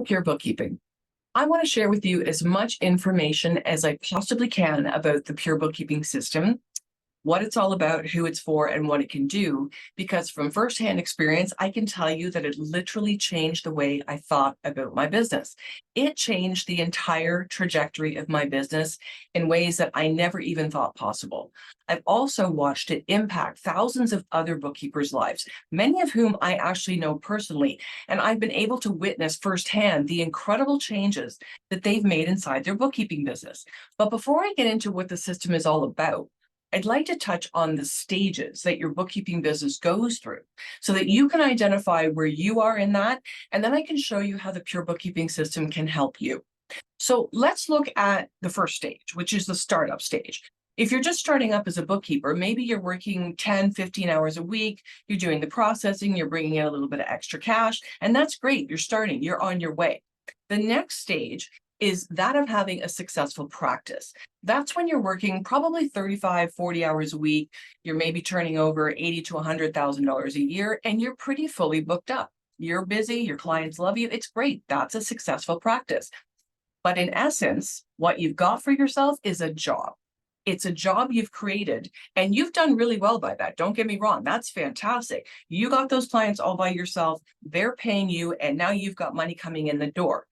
Pure Bookkeeping. I want to share with you as much information as I possibly can about the Pure Bookkeeping system, what it's all about, who it's for, and what it can do, because from firsthand experience, I can tell you that it literally changed the way I thought about my business. It changed the entire trajectory of my business in ways that I never even thought possible. I've also watched it impact thousands of other bookkeepers' lives, many of whom I actually know personally, and I've been able to witness firsthand the incredible changes that they've made inside their bookkeeping business. But before I get into what the system is all about, I'd like to touch on the stages that your bookkeeping business goes through so that you can identify where you are in that, and then I can show you how the Pure Bookkeeping system can help you. So let's look at the first stage, which is the startup stage. If you're just starting up as a bookkeeper, maybe you're working 10, 15 hours a week, you're doing the processing, you're bringing in a little bit of extra cash, and that's great. You're starting, you're on your way. The next stage is that of having a successful practice. That's when you're working probably 35, 40 hours a week. You're maybe turning over $80,000 to $100,000 a year, and you're pretty fully booked up. You're busy, your clients love you. It's great. That's a successful practice. But in essence, what you've got for yourself is a job. It's a job you've created, and you've done really well by that. Don't get me wrong. That's fantastic. You got those clients all by yourself. They're paying you, and now you've got money coming in the door.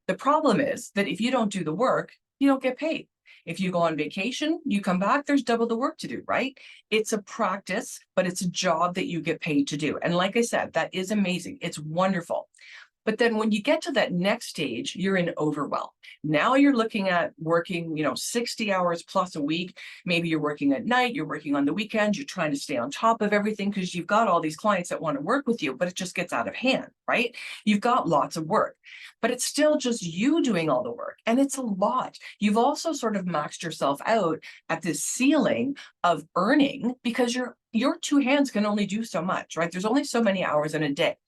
The problem is that if you don't do the work, you don't get paid. If you go on vacation, you come back, there's double the work to do, right? It's a practice, but it's a job that you get paid to do. And like I said, that is amazing. It's wonderful. But then when you get to that next stage, you're in overwhelm. Now you're looking at working, 60 hours plus a week. Maybe you're working at night, you're working on the weekends, you're trying to stay on top of everything because you've got all these clients that want to work with you, but it just gets out of hand, right? You've got lots of work, but it's still just you doing all the work. And it's a lot. You've also sort of maxed yourself out at this ceiling of earning because your two hands can only do so much, right? There's only so many hours in a day.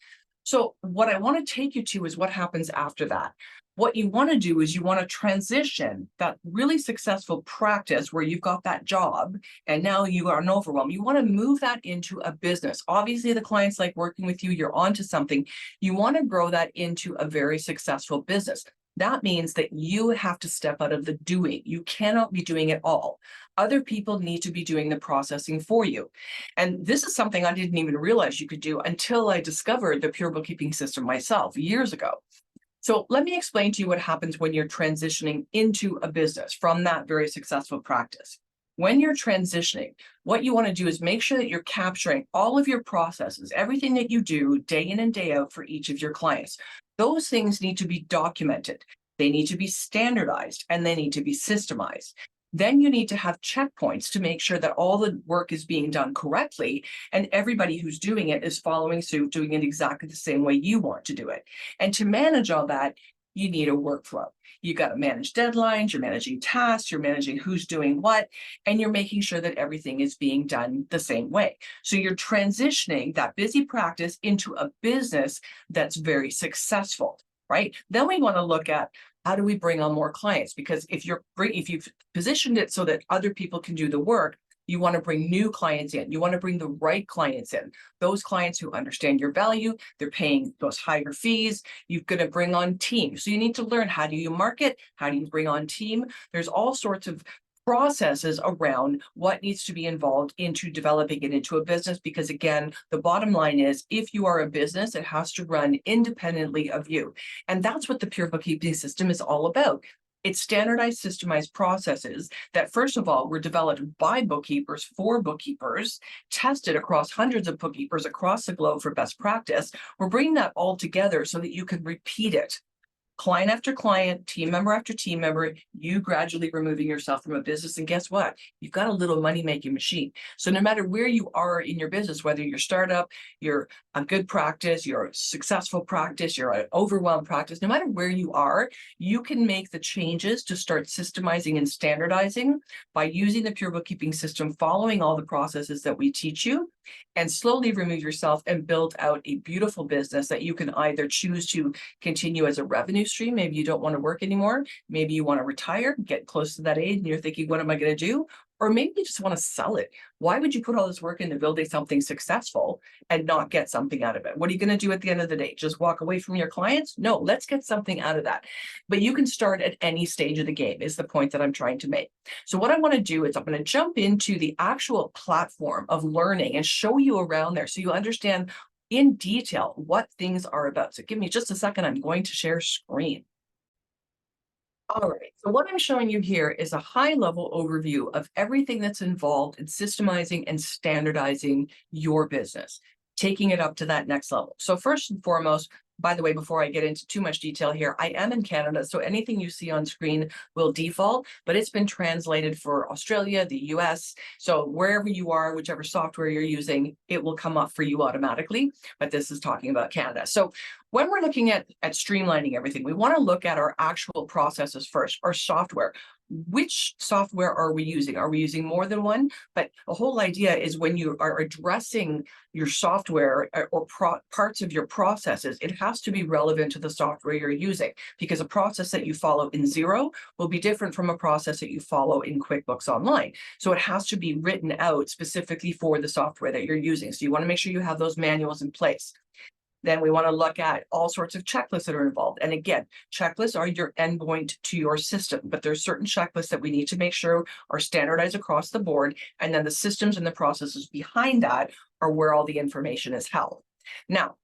So what I want to take you to is what happens after that. What you want to do is you want to transition that really successful practice where you've got that job and now you are in overwhelm. You want to move that into a business. Obviously, the clients like working with you, you're onto something. You want to grow that into a very successful business. That means that you have to step out of the doing. You cannot be doing it all. Other people need to be doing the processing for you. And this is something I didn't even realize you could do until I discovered the Pure Bookkeeping system myself years ago. So let me explain to you what happens when you're transitioning into a business from that very successful practice. When you're transitioning, what you want to do is make sure that you're capturing all of your processes, everything that you do day in and day out for each of your clients. Those things need to be documented. They need to be standardized and they need to be systemized. Then you need to have checkpoints to make sure that all the work is being done correctly and everybody who's doing it is following suit, doing it exactly the same way you want to do it. And to manage all that, you need a workflow. You got to manage deadlines, you're managing tasks, you're managing who's doing what, and you're making sure that everything is being done the same way. So you're transitioning that busy practice into a business that's very successful, right? Then we want to look at how do we bring on more clients? Because if you've positioned it so that other people can do the work, you want to bring new clients in. You want to bring the right clients in. Those clients who understand your value, they're paying those higher fees. You're going to bring on teams. So you need to learn, how do you market? How do you bring on team? There's all sorts of processes around what needs to be involved into developing it into a business. Because again, the bottom line is if you are a business, it has to run independently of you. And that's what the Pure Bookkeeping system is all about. It's standardized, systemized processes that, first of all, were developed by bookkeepers for bookkeepers, tested across hundreds of bookkeepers across the globe for best practice. We're bringing that all together so that you can repeat it. Client after client, team member after team member, you gradually removing yourself from a business. And guess what? You've got a little money-making machine. So no matter where you are in your business, whether you're a startup, you're a good practice, you're a successful practice, you're an overwhelmed practice, no matter where you are, you can make the changes to start systemizing and standardizing by using the Pure Bookkeeping system, following all the processes that we teach you, and slowly remove yourself and build out a beautiful business that you can either choose to continue as a revenue stream. Maybe you don't want to work anymore. Maybe you want to retire, get close to that age, and you're thinking, what am I going to do? Or maybe you just want to sell it. Why would you put all this work into building something successful and not get something out of it? What are you going to do at the end of the day? Just walk away from your clients? No, let's get something out of that. But you can start at any stage of the game, is the point that I'm trying to make. So what I want to do is I'm going to jump into the actual platform of learning and show you around there so you understand in detail what things are about. So give me just a second. I'm going to share screen. All right, so what I'm showing you here is a high-level overview of everything that's involved in systemizing and standardizing your business, taking it up to that next level. So first and foremost, by the way, before I get into too much detail here, I am in Canada, so anything you see on screen will default, but it's been translated for Australia, the US. So wherever you are, whichever software you're using, it will come up for you automatically, but this is talking about Canada. So when we're looking at streamlining everything, we want to look at our actual processes first, our software. Which software are we using? Are we using more than one? But the whole idea is when you are addressing your software or parts of your processes, it has to be relevant to the software you're using, because a process that you follow in Xero will be different from a process that you follow in QuickBooks Online. So it has to be written out specifically for the software that you're using. So you want to make sure you have those manuals in place. Then we want to look at all sorts of checklists that are involved. And again, checklists are your endpoint to your system, but there's certain checklists that we need to make sure are standardized across the board. And then the systems and the processes behind that are where all the information is held. Now,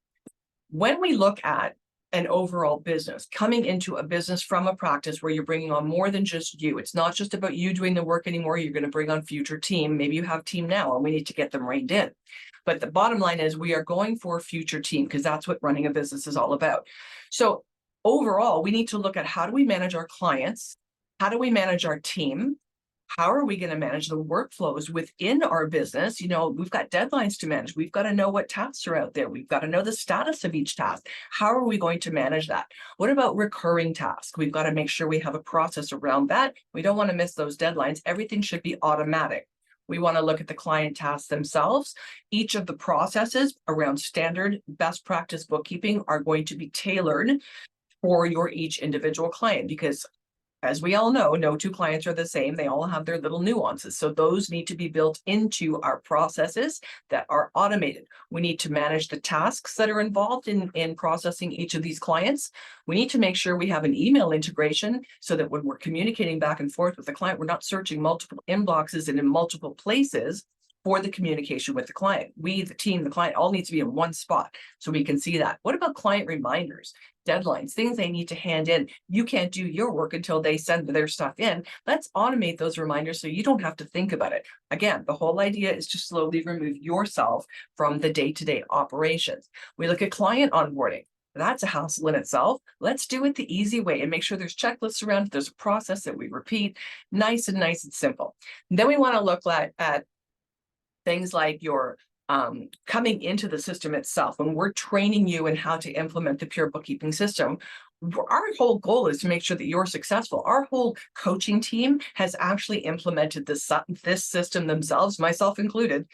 when we look at an overall business, coming into a business from a practice where you're bringing on more than just you, it's not just about you doing the work anymore. You're going to bring on future team. Maybe you have team now and we need to get them reined in. But the bottom line is we are going for a future team, because that's what running a business is all about. So overall, we need to look at how do we manage our clients? How do we manage our team? How are we going to manage the workflows within our business? You know, we've got deadlines to manage. We've got to know what tasks are out there. We've got to know the status of each task. How are we going to manage that? What about recurring tasks? We've got to make sure we have a process around that. We don't want to miss those deadlines. Everything should be automatic. We want to look at the client tasks themselves. Each of the processes around standard best practice bookkeeping are going to be tailored for your each individual client, because as we all know, no two clients are the same. They all have their little nuances. So those need to be built into our processes that are automated. We need to manage the tasks that are involved in processing each of these clients. We need to make sure we have an email integration so that when we're communicating back and forth with the client, we're not searching multiple inboxes and in multiple places for the communication with the client. We, the team, the client, all need to be in one spot so we can see that. What about client reminders, deadlines, things they need to hand in? You can't do your work until they send their stuff in. Let's automate those reminders so you don't have to think about it. Again, the whole idea is to slowly remove yourself from the day-to-day operations. We look at client onboarding. That's a hassle in itself. Let's do it the easy way and make sure there's checklists around it. There's a process that we repeat, nice and simple. And then we want to look at things like your coming into the system itself. When we're training you in how to implement the pure bookkeeping system, our whole goal is to make sure that you're successful. Our whole coaching team has actually implemented this system themselves, myself included.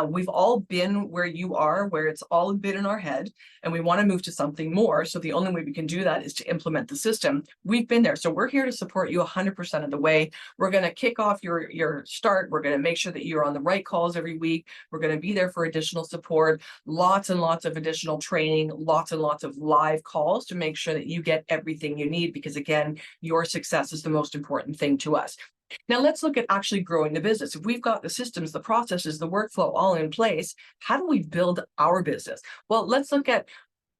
We've all been where you are, where it's all been in our head, and we want to move to something more. So the only way we can do that is to implement the system. We've been there. So we're here to support you 100% of the way. We're going to kick off your start. We're going to make sure that you're on the right calls every week. We're going to be there for additional support, lots and lots of additional training, lots and lots of live calls to make sure that you get everything you need, because again, your success is the most important thing to us. Now let's look at actually growing the business. If we've got the systems, the processes, the workflow all in place, how do we build our business? Well, let's look at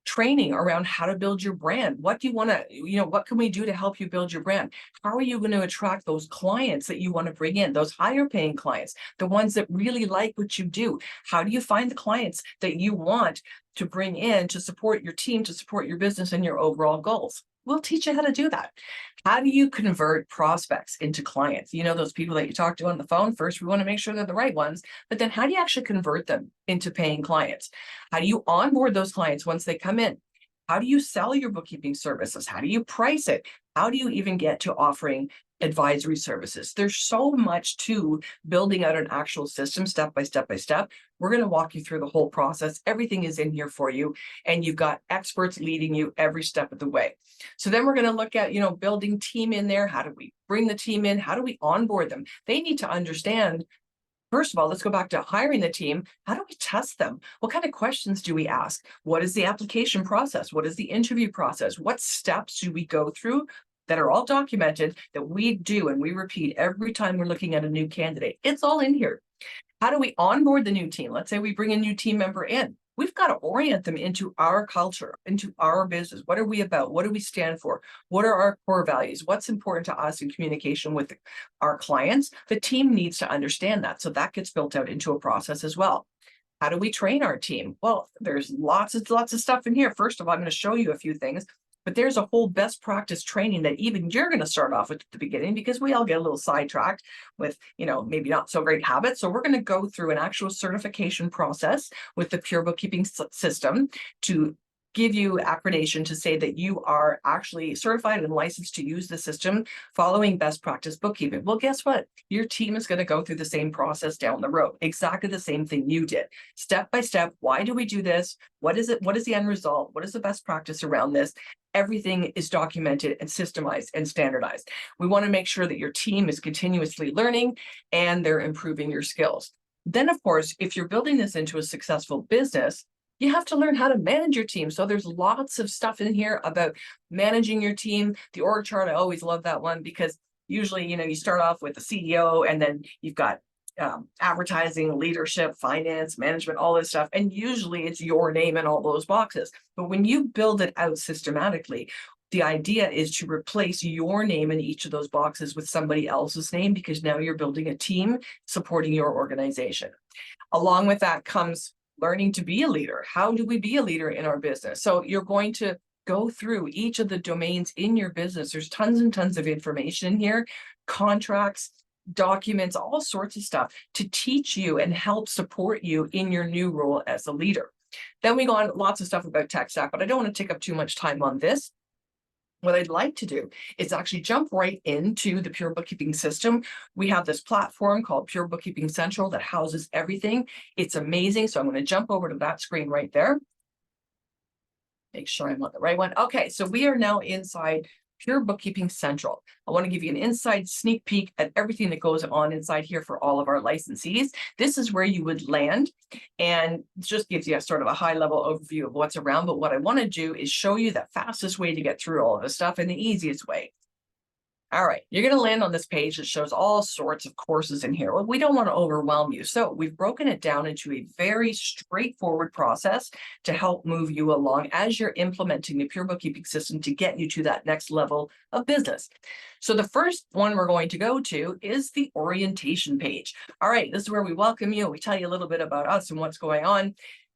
training around how to build your brand. What do you want to, what can we do to help you build your brand? How are you going to attract those clients that you want to bring in, those higher paying clients, the ones that really like what you do? How do you find the clients that you want to bring in to support your team, to support your business and your overall goals? We'll teach you how to do that. How do you convert prospects into clients? You know, those people that you talk to on the phone, first, we want to make sure they're the right ones, but then how do you actually convert them into paying clients? How do you onboard those clients once they come in? How do you sell your bookkeeping services? How do you price it? How do you even get to offering advisory services. There's so much to building out an actual system step by step by step. We're going to walk you through the whole process. Everything is in here for you, and you've got experts leading you every step of the way. So then we're going to look at, building team in there. How do we bring the team in? How do we onboard them? They need to understand. First of all, let's go back to hiring the team. How do we test them? What kind of questions do we ask? What is the application process? What is the interview process? What steps do we go through that are all documented that we do and we repeat every time we're looking at a new candidate? It's all in here. How do we onboard the new team? Let's say we bring a new team member in. We've got to orient them into our culture, into our business. What are we about? What do we stand for? What are our core values? What's important to us in communication with our clients? The team needs to understand that. So that gets built out into a process as well. How do we train our team? Well, there's lots of stuff in here. First of all, I'm going to show you a few things. But there's a whole best practice training that even you're going to start off with at the beginning, because we all get a little sidetracked with, maybe not so great habits. So we're going to go through an actual certification process with the Pure Bookkeeping system to give you accreditation to say that you are actually certified and licensed to use the system following best practice bookkeeping. Well, guess what? Your team is going to go through the same process down the road, exactly the same thing you did, step by step. Why do we do this? What is it? What is the end result? What is the best practice around this? Everything is documented and systemized and standardized. We want to make sure that your team is continuously learning and they're improving your skills. Then, of course, if you're building this into a successful business, you have to learn how to manage your team. So there's lots of stuff in here about managing your team. The org chart, I always love that one, because usually, you start off with the CEO, and then you've got advertising, leadership, finance, management, all this stuff. And usually it's your name in all those boxes. But when you build it out systematically, the idea is to replace your name in each of those boxes with somebody else's name, because now you're building a team supporting your organization. Along with that comes learning to be a leader. How do we be a leader in our business? So you're going to go through each of the domains in your business. There's tons and tons of information here, contracts, documents, all sorts of stuff to teach you and help support you in your new role as a leader. Then we go on lots of stuff about tech stack, but I don't want to take up too much time on this. What I'd like to do is actually jump right into the Pure Bookkeeping system. We have this platform called Pure Bookkeeping Central that houses everything. It's amazing. So I'm going to jump over to that screen right there. Make sure I'm on the right one. Okay, so we are now inside Pure Bookkeeping Central. I want to give you an inside sneak peek at everything that goes on inside here for all of our licensees. This is where you would land, and it just gives you a sort of a high level overview of what's around. But what I want to do is show you the fastest way to get through all of this stuff and the easiest way. All right, you're going to land on this page that shows all sorts of courses in here. Well, we don't want to overwhelm you. So we've broken it down into a very straightforward process to help move you along as you're implementing the Pure Bookkeeping system to get you to that next level of business. So the first one we're going to go to is the orientation page. All right, this is where we welcome you. We tell you a little bit about us and what's going on.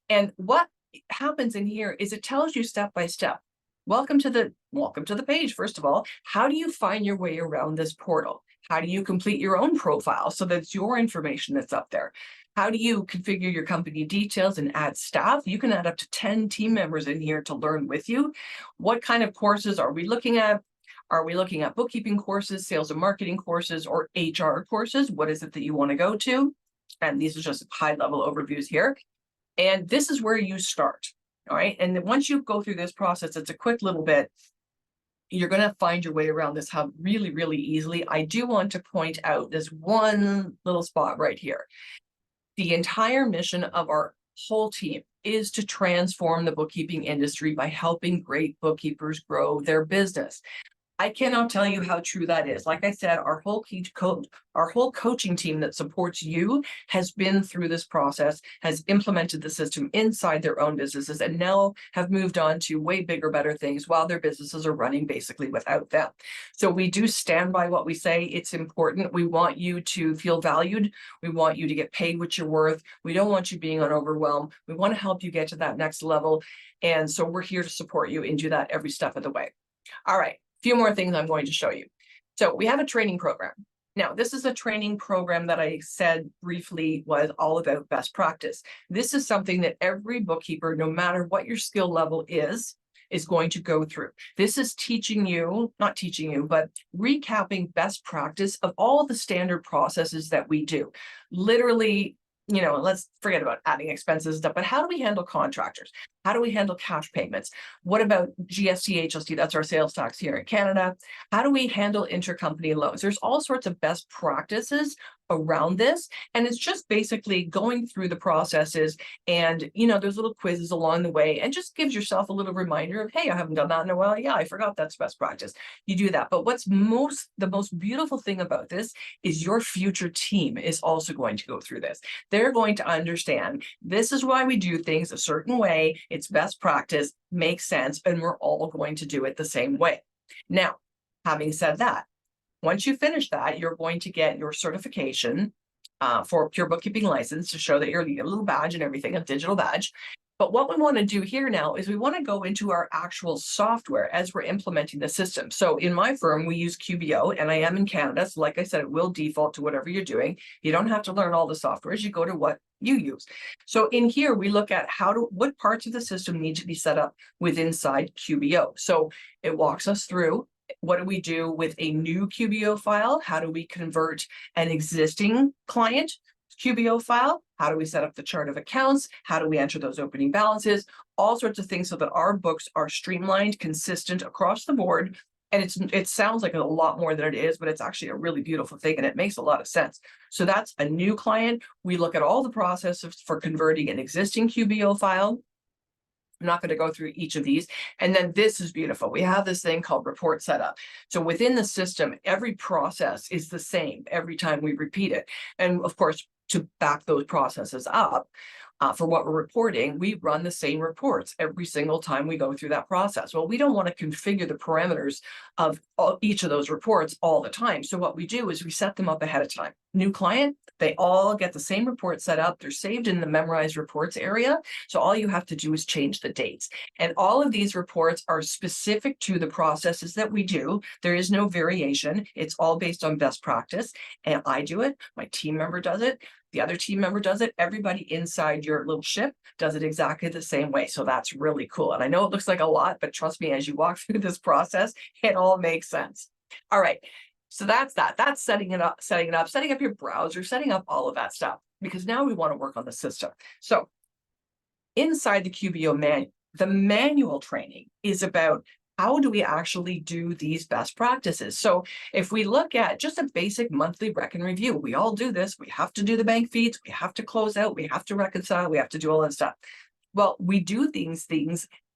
And what happens in here is it tells you step by step. Welcome to the page. First of all, how do you find your way around this portal? How do you complete your own profile so that it's your information that's up there? How do you configure your company details and add staff? You can add up to 10 team members in here to learn with you. What kind of courses are we looking at? Are we looking at bookkeeping courses, sales and marketing courses, or HR courses? What is it that you want to go to? And these are just high-level overviews here. And this is where you start. All right. And then once you go through this process, it's a quick little bit. You're going to find your way around this hub really, really easily. I do want to point out this one little spot right here. The entire mission of our whole team is to transform the bookkeeping industry by helping great bookkeepers grow their business. I cannot tell you how true that is. Like I said, our whole coaching team that supports you has been through this process, has implemented the system inside their own businesses, and now have moved on to way bigger, better things while their businesses are running basically without them. So we do stand by what we say. It's important. We want you to feel valued. We want you to get paid what you're worth. We don't want you being overwhelmed. We want to help you get to that next level. And so we're here to support you and do that every step of the way. All right. Few more things I'm going to show you. So we have a training program. Now, this is a training program that I said briefly was all about best practice. This is something that every bookkeeper, no matter what your skill level is is going to go through. This is teaching you, not teaching you, but recapping best practice of all the standard processes that we do. Literally, let's forget about adding expenses and stuff, but how do we handle contractors? How do we handle cash payments? What about GST, HST? That's our sales tax here in Canada. How do we handle intercompany loans? There's all sorts of best practices around this. And it's just basically going through the processes and, there's little quizzes along the way and just gives yourself a little reminder of, hey, I haven't done that in a while. Yeah, I forgot that's best practice. You do that. But what's the most beautiful thing about this is your future team is also going to go through this. They're going to understand this is why we do things a certain way. It's best practice, makes sense, and we're all going to do it the same way. Now, having said that, once you finish that, you're going to get your certification for Pure Bookkeeping license to show that you're a little badge and everything, a digital badge. But what we want to do here now is we want to go into our actual software as we're implementing the system. So in my firm, we use QBO, and I am in Canada. So like I said, it will default to whatever you're doing. You don't have to learn all the softwares. You go to what you use. So in here, we look at what parts of the system need to be set up inside QBO. So it walks us through. What do we do with a new QBO file? How do we convert an existing client QBO file? How do we set up the chart of accounts? How do we enter those opening balances? All sorts of things so that our books are streamlined, consistent across the board. And it sounds like a lot more than it is, but it's actually a really beautiful thing and it makes a lot of sense. So that's a new client. We look at all the processes for converting an existing QBO file. I'm not going to go through each of these. And then this is beautiful. We have this thing called report setup. So within the system, every process is the same every time we repeat it. And of course, to back those processes up, for what we're reporting, we run the same reports every single time we go through that process. Well, we don't want to configure the parameters of each of those reports all the time. So what we do is we set them up ahead of time. New client, they all get the same report set up. They're saved in the memorized reports area. So all you have to do is change the dates. And all of these reports are specific to the processes that we do. There is no variation. It's all based on best practice. And I do it. My team member does it. The other team member does it. Everybody inside your little ship does it exactly the same way. So that's really cool. And I know it looks like a lot, but trust me, as you walk through this process, it all makes sense. All right. So that's that. That's setting up your browser, setting up all of that stuff, because now we want to work on the system. So inside the QBO manual, the manual training is about how do we actually do these best practices? So if we look at just a basic monthly rec and review, we all do this. We have to do the bank feeds. We have to close out. We have to reconcile. We have to do all that stuff. Well, we do things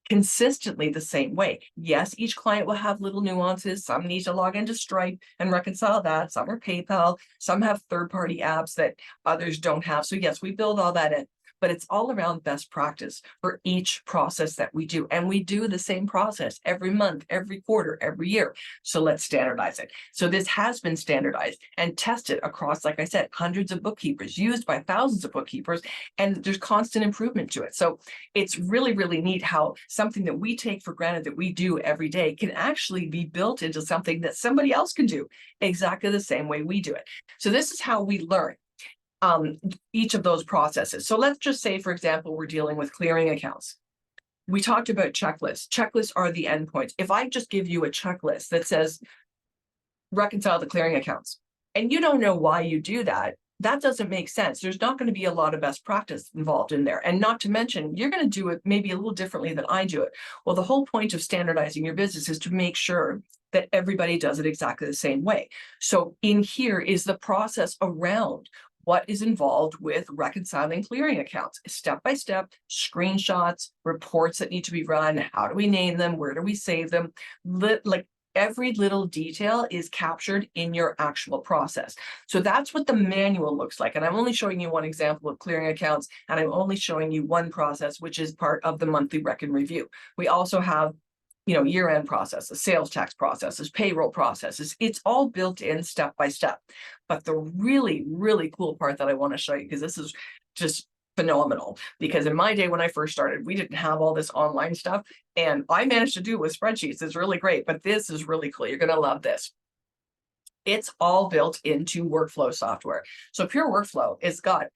consistently the same way. Yes, each client will have little nuances. Some need to log into Stripe and reconcile that. Some are PayPal. Some have third-party apps that others don't have. So yes, we build all that in. But it's all around best practice for each process that we do. And we do the same process every month, every quarter, every year. So let's standardize it. So this has been standardized and tested across, like I said, hundreds of bookkeepers, used by thousands of bookkeepers, and there's constant improvement to it. So it's really, really neat how something that we take for granted that we do every day can actually be built into something that somebody else can do exactly the same way we do it. So this is how we learn each of those processes. So let's just say, for example, we're dealing with clearing accounts. We talked about checklists. Checklists are the endpoints. If I just give you a checklist that says reconcile the clearing accounts, and you don't know why you do that, that doesn't make sense. There's not going to be a lot of best practice involved in there. And not to mention, you're going to do it maybe a little differently than I do it. Well, the whole point of standardizing your business is to make sure that everybody does it exactly the same way. So in here is the process around what is involved with reconciling clearing accounts, step-by-step, screenshots, reports that need to be run. How do we name them? Where do we save them? Like every little detail is captured in your actual process. So that's what the manual looks like. And I'm only showing you one example of clearing accounts, and I'm only showing you one process, which is part of the monthly rec and review. We also have year-end processes, sales tax processes, payroll processes. It's all built in step by step. But the really, really cool part that I want to show you, because this is just phenomenal, because in my day when I first started, we didn't have all this online stuff, and I managed to do it with spreadsheets. It's really great, but this is really cool. You're going to love this. It's all built into workflow software. So Pure Workflow, it's got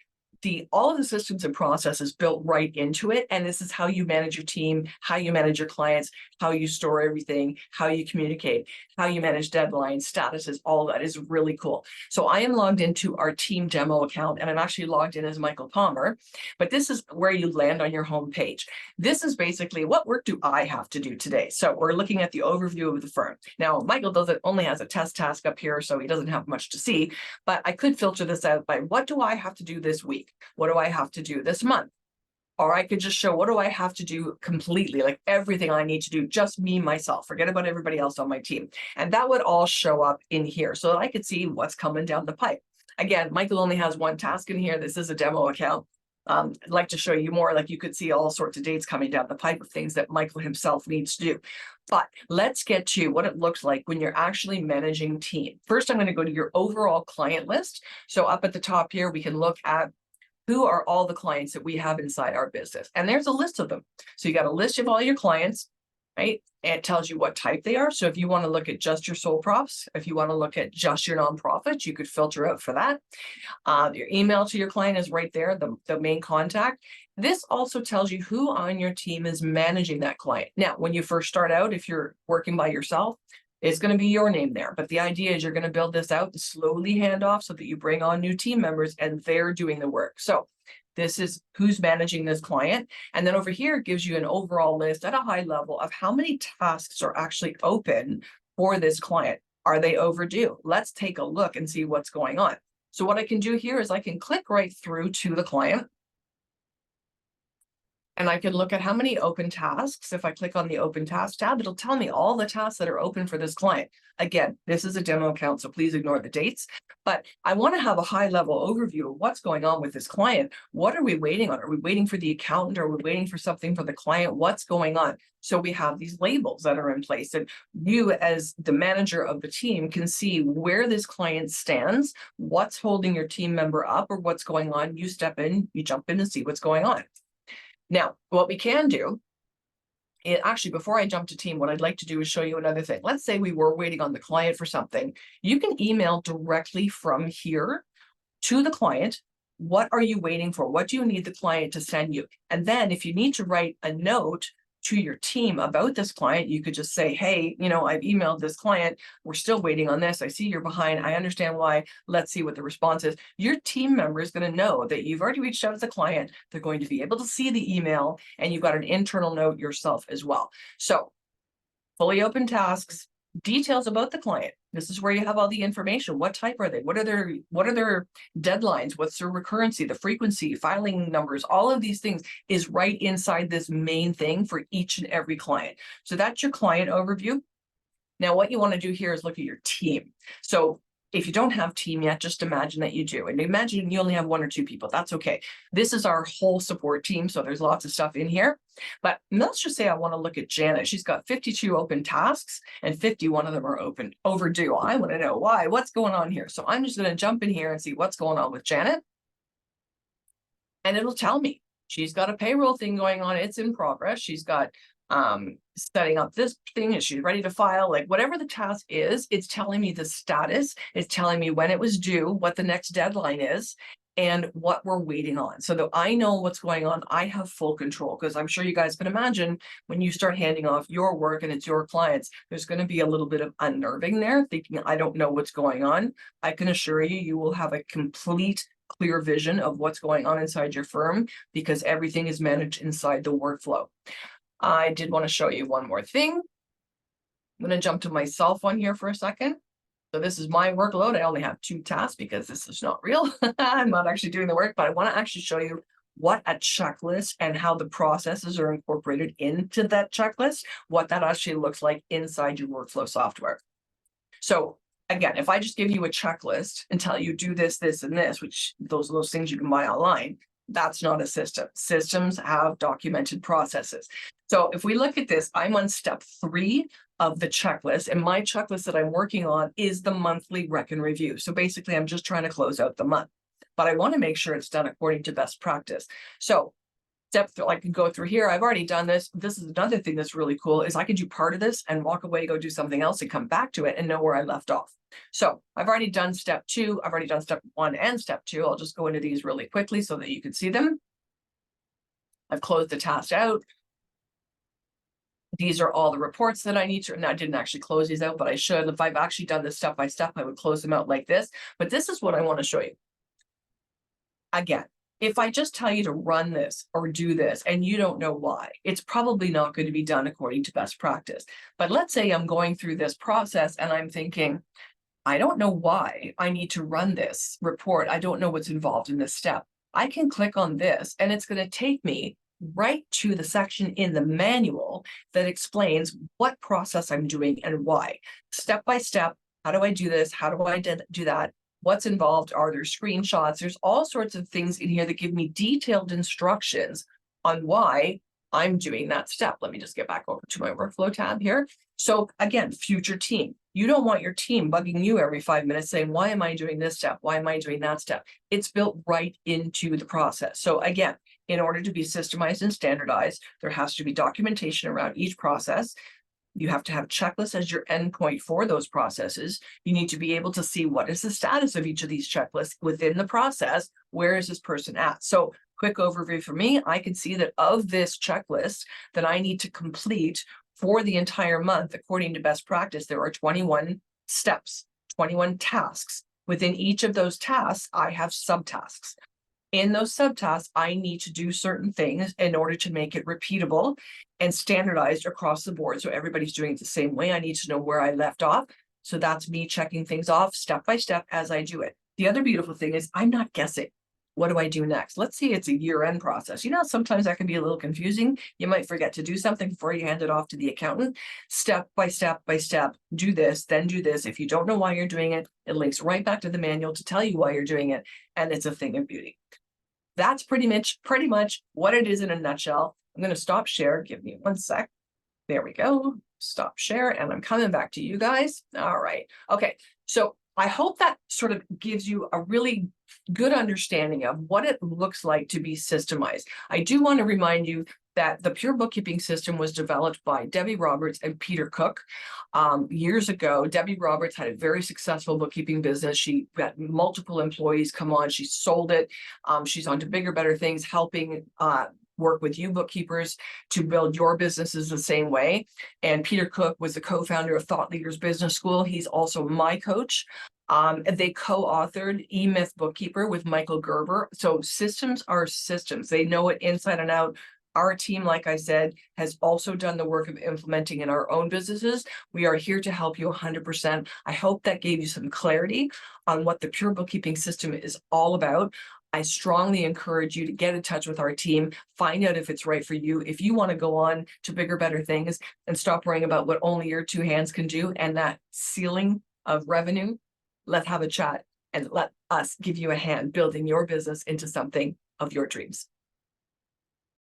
see all of the systems and processes built right into it. And this is how you manage your team, how you manage your clients, how you store everything, how you communicate, how you manage deadlines, statuses, all of that is really cool. So I am logged into our team demo account, and I'm actually logged in as Michael Palmer, but this is where you land on your home page. This is basically what work do I have to do today? So we're looking at the overview of the firm. Now, Michael only has a test task up here, so he doesn't have much to see, but I could filter this out by what do I have to do this week? What do I have to do this month? Or I could just show what do I have to do completely, like everything I need to do, just me, myself, forget about everybody else on my team. And that would all show up in here so that I could see what's coming down the pipe. Again, Michael only has one task in here. This is a demo account. I'd like to show you more, like you could see all sorts of dates coming down the pipe of things that Michael himself needs to do. But let's get to what it looks like when you're actually managing team. First, I'm going to go to your overall client list. So up at the top here, we can look at who are all the clients that we have inside our business. And there's a list of them. So you got a list of all your clients, right? And it tells you what type they are. So if you want to look at just your sole props, if you want to look at just your nonprofits, you could filter out for that. Your email to your client is right there, the main contact. This also tells you who on your team is managing that client. Now, when you first start out, if you're working by yourself, it's going to be your name there. But the idea is you're going to build this out to slowly hand off so that you bring on new team members and they're doing the work. So this is who's managing this client. And then over here, it gives you an overall list at a high level of how many tasks are actually open for this client. Are they overdue? Let's take a look and see what's going on. So what I can do here is I can click right through to the client. And I can look at how many open tasks. If I click on the open task tab, it'll tell me all the tasks that are open for this client. Again, this is a demo account, so please ignore the dates. But I want to have a high level overview of what's going on with this client. What are we waiting on? Are we waiting for the accountant? Are we waiting for something for the client? What's going on? So we have these labels that are in place. And you, as the manager of the team, can see where this client stands, what's holding your team member up, or what's going on. You step in, you jump in and see what's going on. Now, what we can do, actually, before I jump to team, what I'd like to do is show you another thing. Let's say we were waiting on the client for something. You can email directly from here to the client. What are you waiting for? What do you need the client to send you? And then if you need to write a note to your team about this client, you could just say, hey, I've emailed this client. We're still waiting on this. I see you're behind. I understand why. Let's see what the response is. Your team member is going to know that you've already reached out to the client. They're going to be able to see the email, and you've got an internal note yourself as well. So fully open tasks, details about the client. This is where you have all the information. What type are they? What are their deadlines? What's their recurrency, the frequency, filing numbers? All of these things is right inside this main thing for each and every client. So that's your client overview. Now, what you want to do here is look at your team. So if you don't have team yet, just imagine that you do. And imagine you only have one or two people. That's okay. This is our whole support team. So there's lots of stuff in here. But let's just say I want to look at Janet. She's got 52 open tasks and 51 of them are overdue. I want to know why. What's going on here? So I'm just going to jump in here and see what's going on with Janet. And it'll tell me. She's got a payroll thing going on. It's in progress. She's got setting up this thing, and she's ready to file. Like whatever the task is, it's telling me the status, it's telling me when it was due, what the next deadline is, and what we're waiting on. So that I know what's going on, I have full control, because I'm sure you guys can imagine when you start handing off your work and it's your clients, there's going to be a little bit of unnerving there, thinking, I don't know what's going on. I can assure you, you will have a complete clear vision of what's going on inside your firm, because everything is managed inside the workflow. I did want to show you one more thing. I'm going to jump to myself on here for a second. So this is my workload. I only have 2 tasks because this is not real. I'm not actually doing the work, but I want to actually show you what a checklist and how the processes are incorporated into that checklist, what that actually looks like inside your workflow software. So again, if I just give you a checklist and tell you do this, this, and this, which those things you can buy online, that's not a system. Systems have documented processes. So if we look at this, I'm on step 3 of the checklist, and my checklist that I'm working on is the monthly rec and review. So basically, I'm just trying to close out the month, but I want to make sure it's done according to best practice. So I can go through here. I've already done this. This is another thing that's really cool is I could do part of this and walk away, go do something else and come back to it and know where I left off. So I've already done step 2. I've already done step 1 and step 2. I'll just go into these really quickly so that you can see them. I've closed the task out. These are all the reports that I need to, and I didn't actually close these out, but I should. If I've actually done this step by step, I would close them out like this. But this is what I want to show you. Again, if I just tell you to run this or do this and you don't know why, it's probably not going to be done according to best practice. But let's say I'm going through this process and I'm thinking, I don't know why I need to run this report. I don't know what's involved in this step. I can click on this and it's going to take me right to the section in the manual that explains what process I'm doing and why. Step by step, how do I do this? How do I do that? What's involved? Are there screenshots? There's all sorts of things in here that give me detailed instructions on why I'm doing that step. Let me just get back over to my workflow tab here. So again, future team. You don't want your team bugging you every 5 minutes saying, why am I doing this step? Why am I doing that step? It's built right into the process. So again, in order to be systemized and standardized, there has to be documentation around each process. You have to have checklists as your endpoint for those processes. You need to be able to see what is the status of each of these checklists within the process. Where is this person at? So quick overview for me, I can see that of this checklist that I need to complete for the entire month, according to best practice, there are 21 steps, 21 tasks. Within each of those tasks, I have subtasks. In those subtasks, I need to do certain things in order to make it repeatable and standardized across the board. So everybody's doing it the same way. I need to know where I left off. So that's me checking things off step by step as I do it. The other beautiful thing is I'm not guessing. What do I do next? Let's say it's a year-end process. You know, sometimes that can be a little confusing. You might forget to do something before you hand it off to the accountant. Step by step by step, do this, then do this. If you don't know why you're doing it, it links right back to the manual to tell you why you're doing it. And it's a thing of beauty. That's pretty much what it is in a nutshell. I'm going to stop share. Give me 1 sec. There we go. Stop share. And I'm coming back to you guys. All right. Okay. So I hope that sort of gives you a really good understanding of what it looks like to be systemized. I do want to remind you that the Pure Bookkeeping system was developed by Debbie Roberts and Peter Cook years ago. Debbie Roberts had a very successful bookkeeping business. She got multiple employees come on. She sold it. She's on to bigger, better things, helping work with you bookkeepers to build your businesses the same way. And Peter Cook was the co-founder of Thought Leaders Business School. He's also my coach. They co-authored E-Myth Bookkeeper with Michael Gerber. So systems are systems. They know it inside and out. Our team, like I said, has also done the work of implementing in our own businesses. We are here to help you 100%. I hope that gave you some clarity on what the Pure Bookkeeping system is all about. I strongly encourage you to get in touch with our team, find out if it's right for you. If you want to go on to bigger, better things and stop worrying about what only your 2 hands can do and that ceiling of revenue, let's have a chat and let us give you a hand building your business into something of your dreams.